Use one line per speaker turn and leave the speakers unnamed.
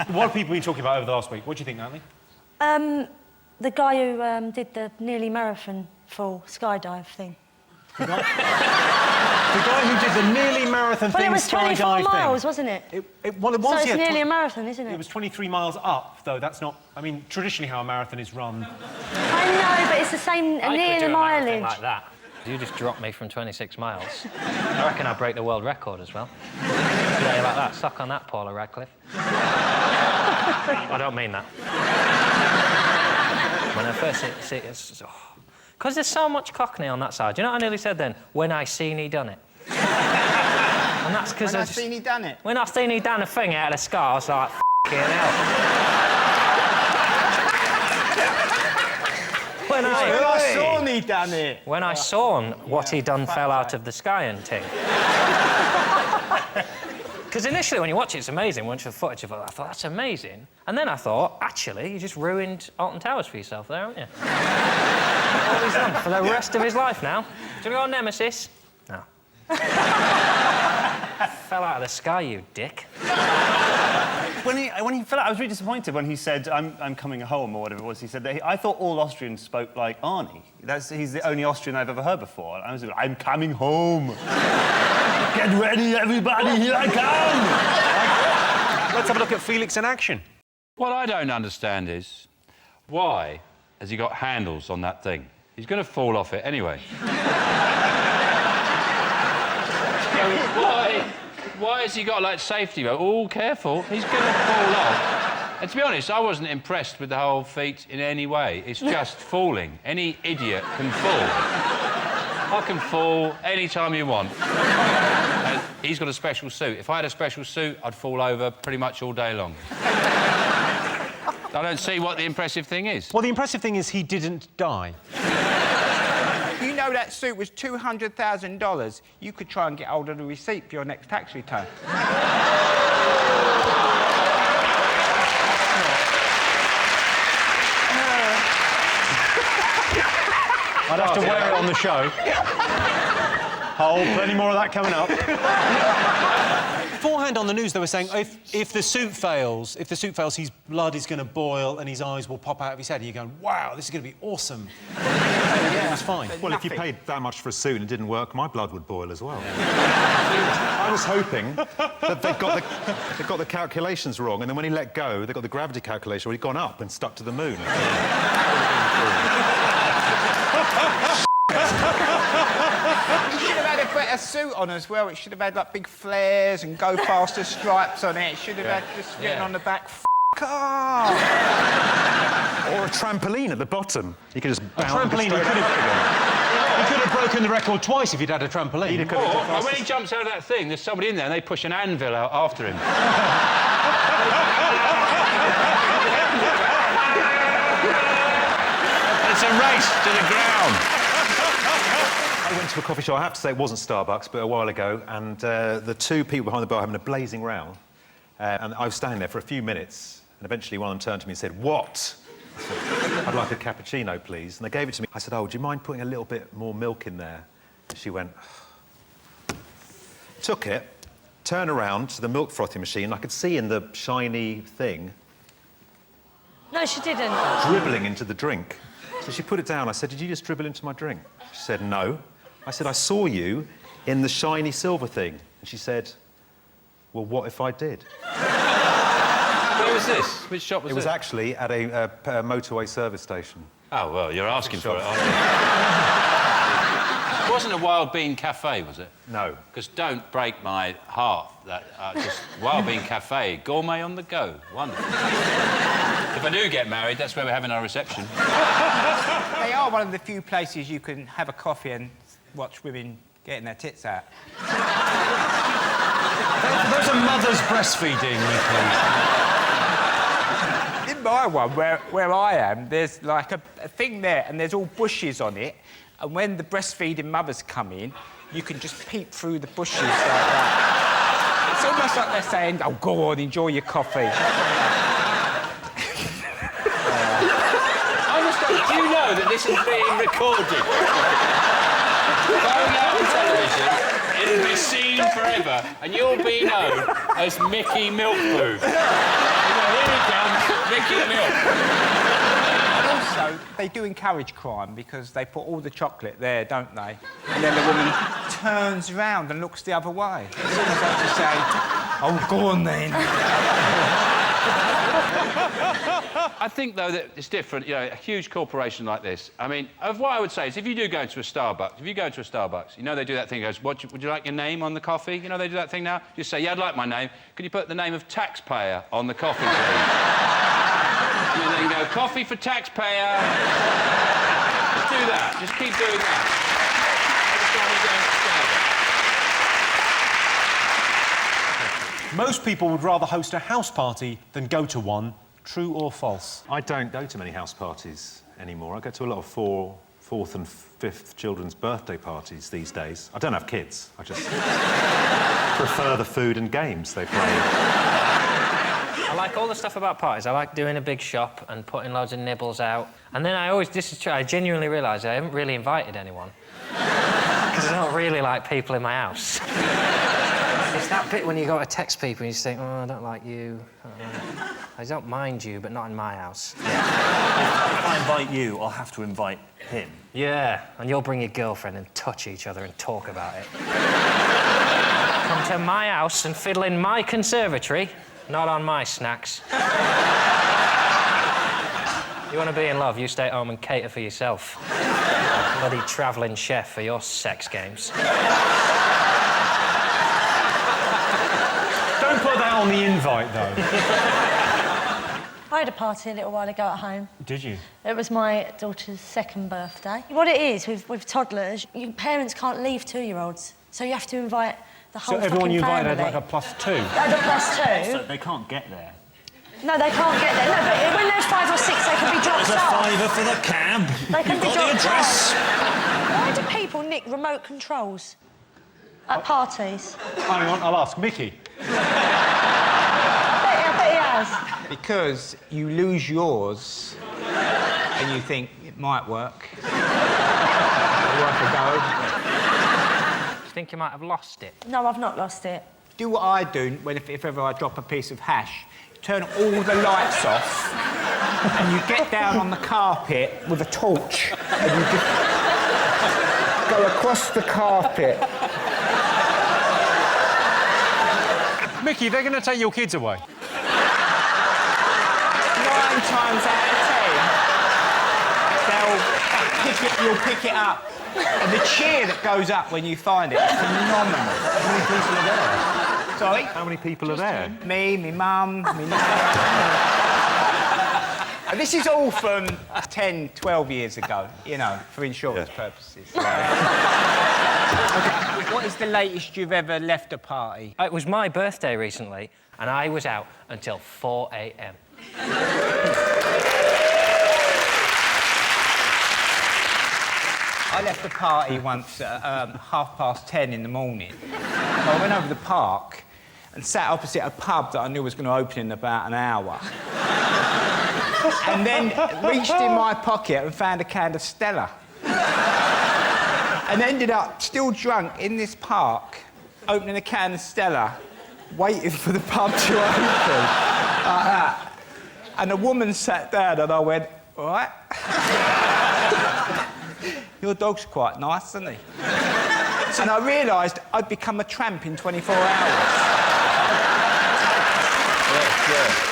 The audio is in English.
What have people been talking about over the last week? What do you think, Natalie?
The guy who did the nearly marathon full skydive thing.
The guy who did the nearly marathon thing,
it was 24 miles,
thing.
wasn't it?
Well, it was,
so it's
yeah,
nearly a marathon, isn't it?
It was 23 miles up, though. That's not... I mean, traditionally how a marathon is run.
I know, but it's the same, near the mileage.
Like that. You just dropped me from 26 miles. I reckon I'll break the world record as well. Yeah, like that. Suck on that, Paula Radcliffe. I don't mean that. When I first see it, because there's so much Cockney on that side. You know what I nearly said then? When I seen he done it. And that's because
When I seen he done it.
When I seen he done a thing out of the sky, I was like, f***ing hell. When I
saw he done it.
When I saw what he done fell out of the sky and ting. Because initially, when you watch it, it's amazing. Once the footage of it, I thought, that's amazing. And then I thought, actually, you just ruined Alton Towers for yourself there, haven't you? All he's done for the rest of his life now. Do you want to go on Nemesis? No. Fell out of the sky, you dick.
When he fell out, I was really disappointed when he said, I'm coming home, or whatever it was. He said that I thought all Austrians spoke like Arnie. He's the only Austrian I've ever heard before. I was like, I'm coming home. Get ready, everybody, here I come!
Let's have a look at Felix in action.
What I don't understand is, why has he got handles on that thing? He's going to fall off it anyway. Why has he got, like, safety belt? Oh, careful, he's going to fall off. And to be honest, I wasn't impressed with the whole feat in any way. It's just falling. Any idiot can fall. I can fall any time you want. And he's got a special suit. If I had a special suit, I'd fall over pretty much all day long. I don't see what the impressive thing is.
Well, the impressive thing is he didn't die.
You know that suit was $200,000. You could try and get hold of the receipt for your next tax return.
I'd have to wear it on the show. Plenty more of that coming up. Beforehand on the news, they were saying if the suit fails, his blood is going to boil and his eyes will pop out of his head. And you're going, wow, this is going to be awesome. Yeah, it was fine.
Well, if you paid that much for a suit and it didn't work, my blood would boil as well. I was hoping that they'd got the calculations wrong, and then when he let go, they got the gravity calculation where he'd gone up and stuck to the moon.
You should have had a better suit on as well. It should have had, like, big flares and go faster stripes on it. It should have had just written on the back, Carr.
Or a trampoline at the bottom. You could just bounce.
A trampoline, he could have broken the record twice if he'd had a trampoline.
Or when he jumps out of that thing, there's somebody in there and they push an anvil out after him. It's a race to the ground.
I went to a coffee shop, I have to say it wasn't Starbucks, but a while ago, and the two people behind the bar having a blazing row. And I was standing there for a few minutes, and eventually one of them turned to me and said, "What?" I said, "I'd like a cappuccino, please." And they gave it to me. I said, "Oh, do you mind putting a little bit more milk in there?" She went... Took it, turned around to the milk frothing machine. I could see in the shiny thing...
No, she didn't.
Dribbling into the drink. So she put it down. I said, "Did you just dribble into my drink?" She said, "No." I said, "I saw you in the shiny silver thing." And she said, "Well, what if I did?"
Where was this? Which shop was it?
It was actually at a motorway service station.
Oh, well, you're asking for it, aren't you? It wasn't a Wild Bean Cafe, was it?
No.
Because don't break my heart. That just Wild Bean Cafe, gourmet on the go. Wonderful. If I do get married, that's where we're having our reception.
They are one of the few places you can have a coffee and watch women getting their tits out.
Those are mothers breastfeeding, Nicholas.
In my one, where I am, there's like a thing there, and there's all bushes on it, and when the breastfeeding mothers come in, you can just peep through the bushes like that. It's almost like they're saying, "Oh, go on, enjoy your coffee."
Do you know that this is being recorded? Going out on television, it'll be seen forever, and you'll be known as Mickey Milkboob. You know,
they do encourage crime because they put all the chocolate there, don't they? And then the woman turns round and looks the other way. As soon as I just say, oh, go on then.
I think, though, that it's different. You know, a huge corporation like this. I mean, what I would say is if you do go into a Starbucks, you know they do that thing, goes, would you like your name on the coffee? You know they do that thing now? Just say, yeah, I'd like my name. Could you put the name of taxpayer on the coffee, please? And then go, coffee for taxpayer. Just do that. Just keep doing that. Every time you go into Starbucks.
Most people would rather host a house party than go to one. True or false?
I don't go to many house parties anymore. I go to a lot of fourth and fifth children's birthday parties these days. I don't have kids. I just prefer the food and games they play.
I like all the stuff about parties. I like doing a big shop and putting loads of nibbles out. And then this is true, I genuinely realise I haven't really invited anyone. Because I don't really like people in my house. It's that bit when you go to text people and you just think, oh, I don't like you. I don't mind you, but not in my house.
If I invite you, I'll have to invite him.
Yeah, and you'll bring your girlfriend and touch each other and talk about it. Come to my house and fiddle in my conservatory, not on my snacks. You want to be in love, you stay at home and cater for yourself. Bloody travelling chef for your sex games.
Don't put that on the invite, though.
I had a party a little while ago at home.
Did you?
It was my daughter's second birthday. What it is with toddlers, your parents can't leave 2-year-olds, so you have to invite the whole
So everyone you
fucking
invited
family.
had like a +2?
Had a +2.
So they can't get there.
No, they can't get there. No, but when there's 5 or 6, they can be dropped
There's a
off.
£5 for the cab.
They can
You've
be
got the
dropped
address.
off. Why do people nick remote controls at parties?
Hang on, I'll ask Mickey.
I bet he has.
Because you lose yours and you think it might work. Worth a go.
Do you think you might have lost it?
No, I've not lost it.
Do what I do if ever I drop a piece of hash. Turn all the lights off and you get down on the carpet with a torch and you just go across the carpet.
Mickey, they're going to take your kids away.
9 times out of 10, you'll pick it up. And the cheer that goes up when you find it is phenomenal.
How many people are there?
Sorry?
How many people are there?
Me, my mum, my And this is all from 10, 12 years ago, you know, for insurance purposes. What is the latest you've ever left a party?
It was my birthday recently, and I was out until 4 a.m.
I left a party once at 10:30 in the morning. I went over to the park and sat opposite a pub that I knew was going to open in about an hour. And then reached in my pocket and found a can of Stella. And ended up, still drunk, in this park, opening a can of Stella, waiting for the pub to open, like that. And a woman sat down and I went, all right. Your dog's quite nice, isn't he? And I realised I'd become a tramp in 24 hours.
Yeah.